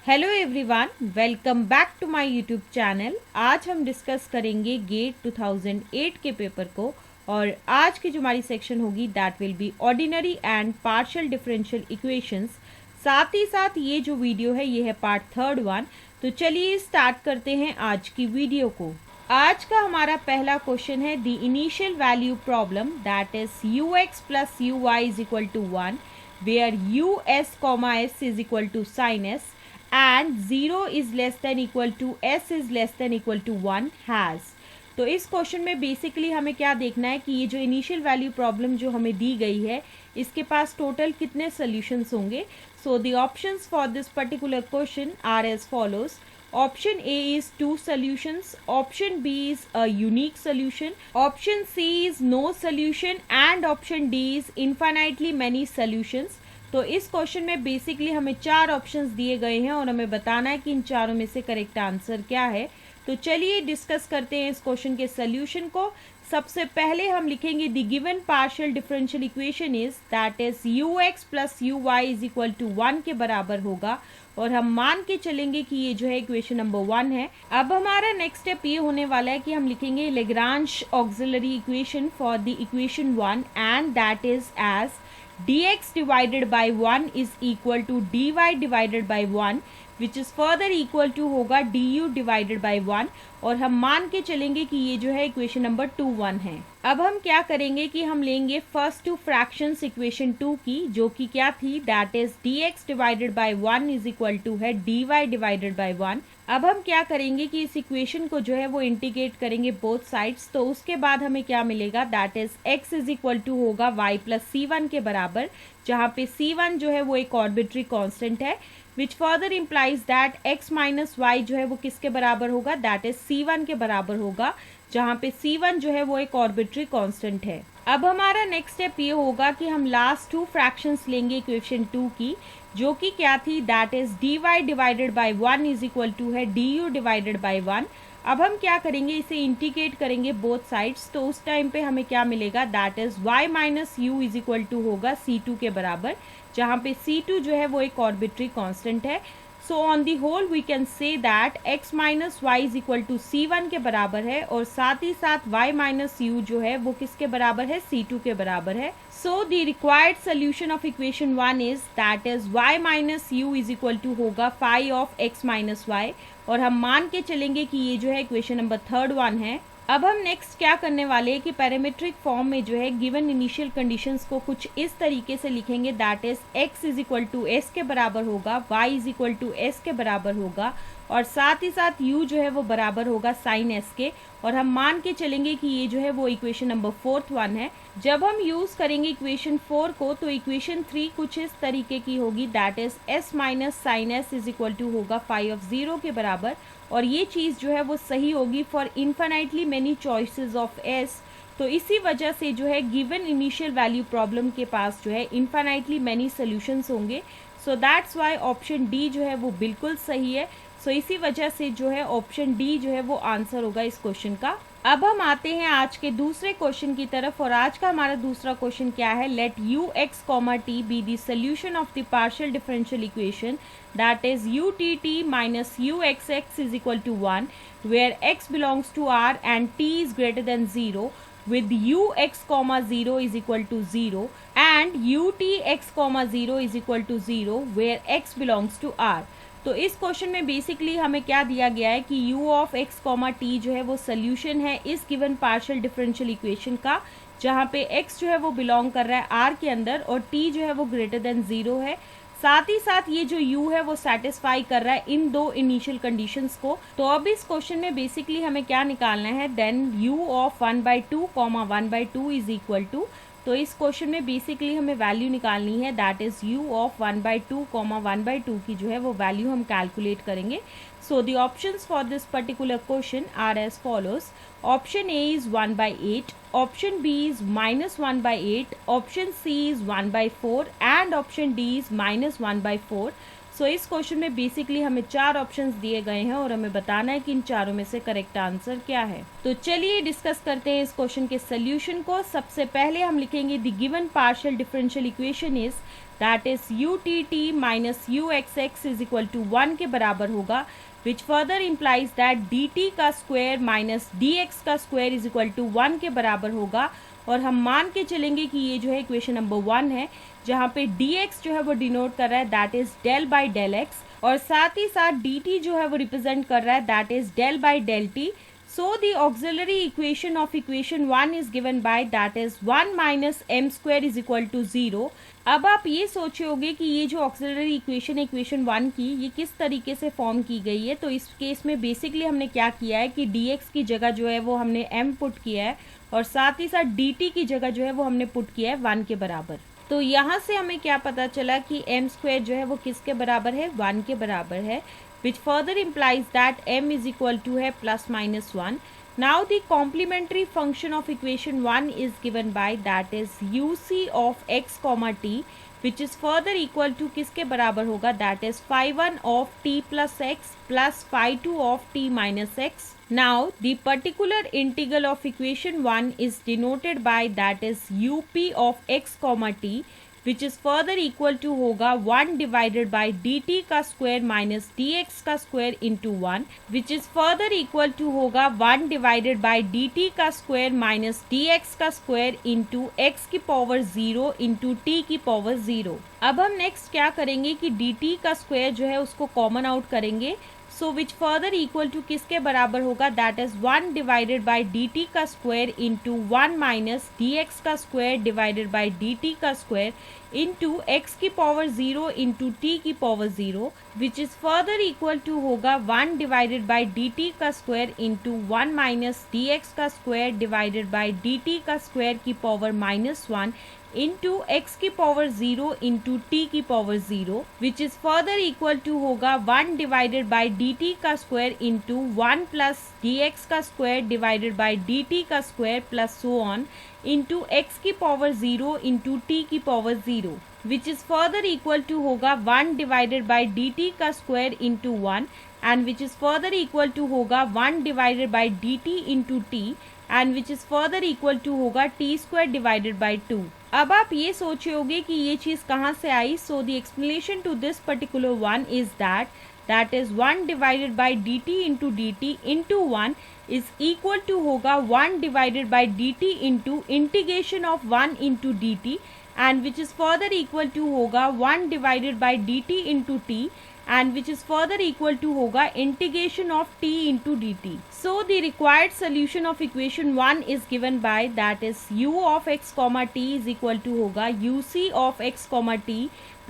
Hello everyone, welcome back to my YouTube channel. आज हम discuss करेंगे गेट 2008 के पेपर को और आज की जो हमारी सेक्शन होगी that will be ordinary and partial differential equations. साथ ही साथ ये जो वीडियो है ये है पार्ट थर्ड वन। तो चलिए स्टार्ट करते हैं आज की वीडियो को। आज का हमारा पहला क्वेश्चन है the initial value problem that is ux plus uy is equal to 1 where us, s is equal to sin s and 0 is less than equal to s is less than equal to 1 has। तो इस question में basically हमें क्या देखना है कि ये जो इनिशियल वैल्यू प्रॉब्लम जो हमें दी गई है इसके पास टोटल कितने सॉल्यूशंस होंगे। So the options for this particular question are as follows. Option A is 2 solutions, option B is a unique solution, option C is no solution and option D is infinitely many solutions। तो इस question में basically हमें 4 options दिए गए हैं और हमें बताना है कि इन चारों में से करेक्ट आंसर क्या है। तो चलिए डिस्कस करते हैं इस क्वेश्चन के सॉल्यूशन को। सबसे पहले हम लिखेंगे the given partial differential equation is that is ux plus uy is equal to 1 के बराबर होगा और हम मान के चलेंगे कि ये जो है इक्वेशन नंबर 1 है। अब हमारा नेक्स्ट स्टेप ये होने वाला है कि हम लिखेंगे Lagrange auxiliary equation for the equation 1 and that is as dx divided by 1 is equal to dy divided by 1 which is further equal to होगा du divided by 1 और हम मान के चलेंगे कि ये जो है इक्वेशन नंबर 1 है। अब हम क्या करेंगे कि हम लेंगे फर्स्ट टू फ्रैक्शंस इक्वेशन 2 की जो कि क्या थी that is dx divided by 1 is equal to है dy डिवाइडेड बाय 1। अब हम क्या करेंगे कि इस इक्वेशन को जो है वो इंटीग्रेट करेंगे बोथ साइड्स। तो उसके बाद हमें क्या मिलेगा that is x is equal to होगा y प्लस c1 के बराबर, जहाँ पे c1 जो है वो एक आर्बिट्री कांस्टेंट है which further implies that x minus y जो है वो किसके बराबर होगा दैट इज c1 के बराबर होगा, जहाँ पे c1 जो है वो एक आर्बिट्री कांस्टेंट है। अब हमारा नेक्स्ट स्टेप ये होगा कि हम लास्ट 2 फ्रैक्शंस लेंगे इक्वेशन 2 की जो कि क्या थी that is dy divided by 1 is equal to है du डिवाइडेड बाय 1। अब हम क्या करेंगे इसे इंटीग्रेट करेंगे बोथ साइड्स। तो उस टाइम पे हमें क्या मिलेगा that is y minus u is equal to होगा c2 के बराबर, जहाँ पे c2 जो है वो एक आर्बिट्री कांस्टेंट है। So on the whole we can say that x minus y is equal to c1 के बराबर है और साथ ही साथ y माइनस u जो है वो किसके बराबर है c2 के बराबर है। So the required solution of equation 1 is that is y minus u is equal to होगा phi of x minus y और हम मान के चलेंगे कि ये जो है इक्वेशन नंबर 1 है। अब हम नेक्स्ट क्या करने वाले हैं कि पैरामीट्रिक फॉर्म में जो है गिवन इनिशियल कंडीशंस को कुछ इस तरीके से लिखेंगे that is x is equal to s के बराबर होगा, y is equal to s के बराबर होगा और साथ ही साथ u जो है वो बराबर होगा साइन s के और हम मान के चलेंगे कि ये जो है वो इक्वेशन नंबर 1 है। जब हम यूज करेंगे इक्वेशन 4 को तो इक्वेशन 3 कुछ इस तरीके की होगी that is s minus sine s is equal to होगा फाई ऑफ 0 के बराबर और ये चीज़ जो है वो सही होगी for infinitely many choices of s। तो इसी वजह से जो है गिवन इनिशियल वैल्यू प्रॉब्लम के पास जो है इन्फिनाइटली मेनी सॉल्यूशंस होंगे। So that's why option D जो है वो बिल्कुल सही है। सो इसी वजह से जो है ऑप्शन डी जो है वो आंसर होगा इस क्वेश्चन का। अब हम आते हैं आज के दूसरे क्वेश्चन की तरफ और आज का हमारा दूसरा क्वेश्चन क्या है let ux, t be the solution of the partial differential equation that is utt minus uxx is equal to 1 where x belongs to r and t is greater than 0 with ux, 0 is equal to 0 and utx, 0 is equal to 0 where x belongs to r। तो इस question में basically हमें क्या दिया गया है कि u of x, t जो है वो सोल्यूशन है इस गिवन पार्शियल डिफरेंशियल इक्वेशन का, जहाँ पे x जो है वो बिलोंग कर रहा है r के अंदर और t जो है वो ग्रेटर देन 0 है। साथ ही साथ ये जो u है वो सेटिस्फाई कर रहा है इन दो इनिशियल कंडीशंस को। तो अब इस क्वेश्चन में बेसिकली हमें क्या निकालना है then u of 1/2, 1/2 is equal to. तो इस क्वेश्चन में बेसिकली हमें वैल्यू निकालनी है दैट इज u ऑफ 1/2, 1/2 की जो है वो वैल्यू हम कैलकुलेट करेंगे। So the options for this particular question are as follows. Option A is 1/8, option B is -1/8, option C is 1/4 and option D is -1/4। So इस question में basically हमें 4 options दिए गए हैं और हमें बताना है कि इन चारों में से करेक्ट आंसर क्या है। तो चलिए डिस्कस करते हैं इस क्वेश्चन के सोल्यूशन को। सबसे पहले हम लिखेंगे the given partial differential equation is that is utt minus uxx is equal to 1 के बराबर होगा, which further implies that dt का स्क्वायर माइनस dx का स्क्वायर इज इक्वल टू 1 के बराबर होगा। और हम मान के चलेंगे कि ये जो है इक्वेशन नंबर 1 है, जहाँ पे dx जो है वो डिनोट कर रहा है that is del by del x, और साथ ही साथ dt जो है वो रिप्रेजेंट कर रहा है that is del by del t. So the auxiliary equation of equation 1 is given by that is 1 minus m square is equal to 0। अब आप ये सोचे होंगे कि ये जो ऑक्सिलरी इक्वेशन है इक्वेशन 1 की, ये किस तरीके से फॉर्म की गई है। तो इस केस में बेसिकली हमने क्या किया है कि dx की जगह जो है वो हमने m पुट किया है, और साथ ही साथ dt की जगह जो है वो हमने पुट किया है 1 के बराबर। तो यहाँ से हमें क्या पता चला कि m स्क्वायर जो है वो किसके बराबर है, 1 के बराबर है, which further implies that m is equal to है plus minus 1। Now the complementary function of equation 1 is given by that is uc of x comma t, which is further equal to किसके बराबर होगा, that is phi1 of t plus x plus phi2 of t minus x। Now the particular integral of equation 1 is denoted by that is up of x comma t, which is further equal to होगा 1 divided by dt का square minus dx का square into 1, which is further equal to होगा 1 divided by dt का square minus dx का square into x की power 0 into t की power 0। अब हम नेक्स्ट क्या करेंगे कि dt का स्क्वायर जो है उसको कॉमन आउट करेंगे। So which further equal to किसके बराबर होगा, that is 1 divided by dt का स्क्वायर इंटू 1 माइनस dx का स्क्वायर डिवाइडेड बाई dt का स्क्वायर इंटू x की पावर 0 इंटू t की power 0, which is further equal to होगा 1 डिवाइडेड बाई dt का स्क्वायर इंटू 1 माइनस dx का square divided by dt का square की power minus 1 into x की power 0 into t की power 0, which is further equal to होगा 1 divided by dt का square into 1 plus dx का square divided by dt का square plus so on into x की power 0 into t की power 0, which is further equal to होगा 1 divided by dt का square into 1 and which is further equal to होगा 1 divided by dt into t and which is further equal to होगा t square divided by 2। अब आप ये सोचे होगे कि ये चीज कहाँ से आई। So the explanation to this particular one is that is 1 divided by dt into 1 is equal to होगा 1 divided by dt into integration of 1 into dt and which is further equal to होगा 1 divided by dt into t and which is further equal to होगा integration of t into dt। So the required solution of equation 1 is given by that is u of x comma t is equal to होगा uc of x comma t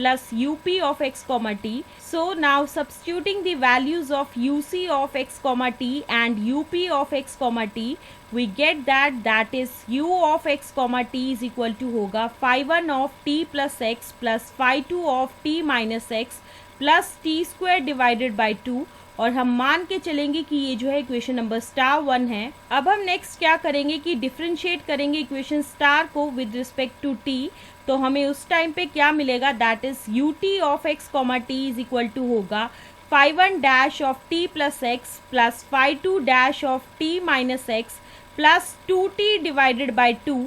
plus up of x comma t। So now substituting the values of uc of x comma t and up of x comma t, we get that is u of x comma t is equal to होगा phi1 of t plus x plus phi2 of t minus x plus T square divided by 2, और हम मान के चलेंगे कि ये जो है इक्वेशन नंबर स्टार 1 है। अब हम नेक्स्ट क्या करेंगे कि डिफरेंशिएट करेंगे इक्वेशन स्टार को विद रिस्पेक्ट टू टी। तो हमें उस टाइम पे क्या मिलेगा, that is ut of x comma t is equal to होगा phi1 dash of t plus x plus phi2 dash of t minus x plus 2t divided by 2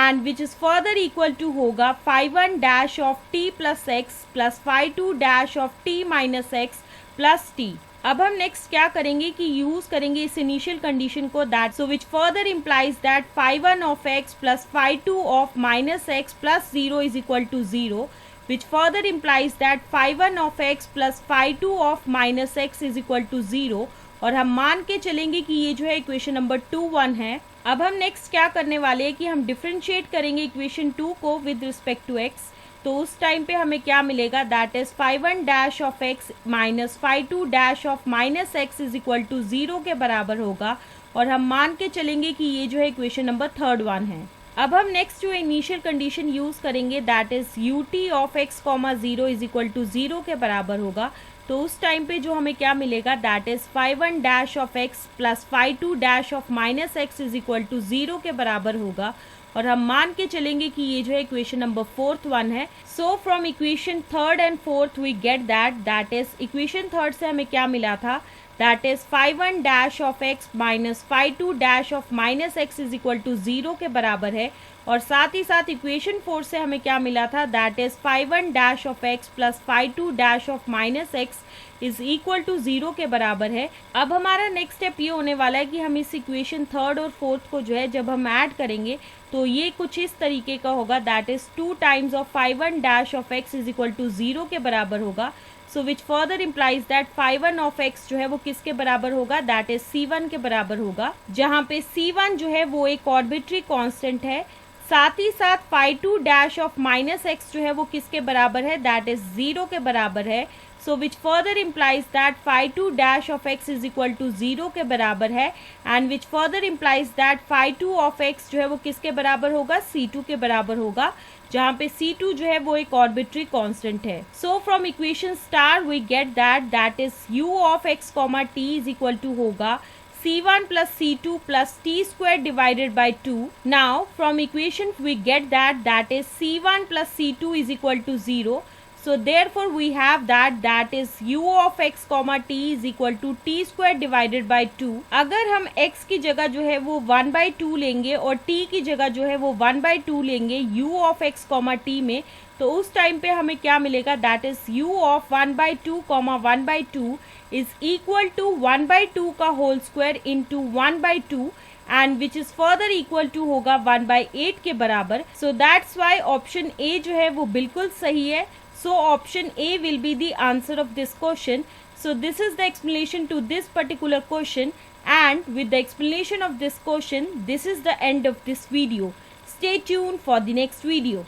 and which is further equal to होगा phi1 dash of t plus x plus phi2 dash of t minus x plus t। अब हम next क्या करेंगे कि use करेंगे इस initial condition को, that so which further implies that phi1 of x plus phi2 of minus x plus 0 is equal to 0, which further implies that phi1 of x plus phi2 of minus x is equal to 0, और हम मान के चलेंगे कि ये जो है equation number 2 है। अब हम नेक्स्ट क्या करने वाले हैं कि हम डिफरेंशिएट करेंगे इक्वेशन 2 को विद रिस्पेक्ट टू x। तो उस टाइम पे हमें क्या मिलेगा, that is phi1 dash of x minus phi2 dash of minus x is equal to 0 के बराबर होगा, और हम मान के चलेंगे कि ये जो है इक्वेशन नंबर 3 है। अब हम नेक्स्ट जो इनिशियल कंडीशन यूज करेंगे that is ut of x comma 0 is equal to 0 के बराबर होगा। तो उस टाइम पे जो हमें क्या मिलेगा, that is phi1 dash of x plus phi2 dash of minus x is equal to 0 के बराबर होगा, और हम मान के चलेंगे कि ये जो है इक्वेशन नंबर फोर्थ वन है. So from equation third and fourth we get that is equation third से हमें क्या मिला था, that is phi1 dash of x minus phi2 dash of minus x is equal to 0 के बराबर है. और साथ ही साथ इक्वेशन 4 से हमें क्या मिला था, that is phi1 dash of x plus phi2 dash of minus x is equal to 0 के बराबर है. अब हमारा नेक्स्ट स्टेप ये होने वाला है कि हम इस इक्वेशन थर्ड और फोर्थ को जो है जब हम ऐड करेंगे तो ये कुछ इस तरीके का होगा, that is 2 times of phi1 dash of x is equal to 0 के बराबर होगा. So which further implies that phi1 of x जो है वो किसके बराबर होगा, दैट इज c1 के बराबर होगा, जहाँ पे c1 जो है वो एक आर्बिट्री कांस्टेंट है. साथ ही साथ phi2 dash of minus x जो है वो किसके बराबर है, दैट इज 0 के बराबर है. So which further implies that phi2 dash of x is equal to 0 के बराबर है. And which further implies that phi2 of x जो है वो किसके बराबर होगा, c2 के बराबर होगा, जहाँ पे c2 जो है वो एक आर्बिट्री कांस्टेंट है. So from equation star we get that is u of x comma t is equal to होगा c1 plus c2 plus t square divided by 2. Now from equation we get that is c1 plus c2 is equal to 0. So therefore we have that is u of x comma t is equal to t square divided by 2. अगर हम x की जगह जो है वो 1/2 लेंगे और t की जगह जो है वो 1/2 लेंगे u of x comma t में, तो उस टाइम पे हमें क्या मिलेगा, that is u of 1/2 comma 1/2 is equal to 1/2 का whole square into 1/2 and which is further equal to होगा 1/8 के बराबर. So that's why option A जो है वो बिल्कुल सही है. So option A will be the answer of this question. So this is the explanation to this particular question, and with the explanation of this question, this is the end of this video. Stay tuned for the next video.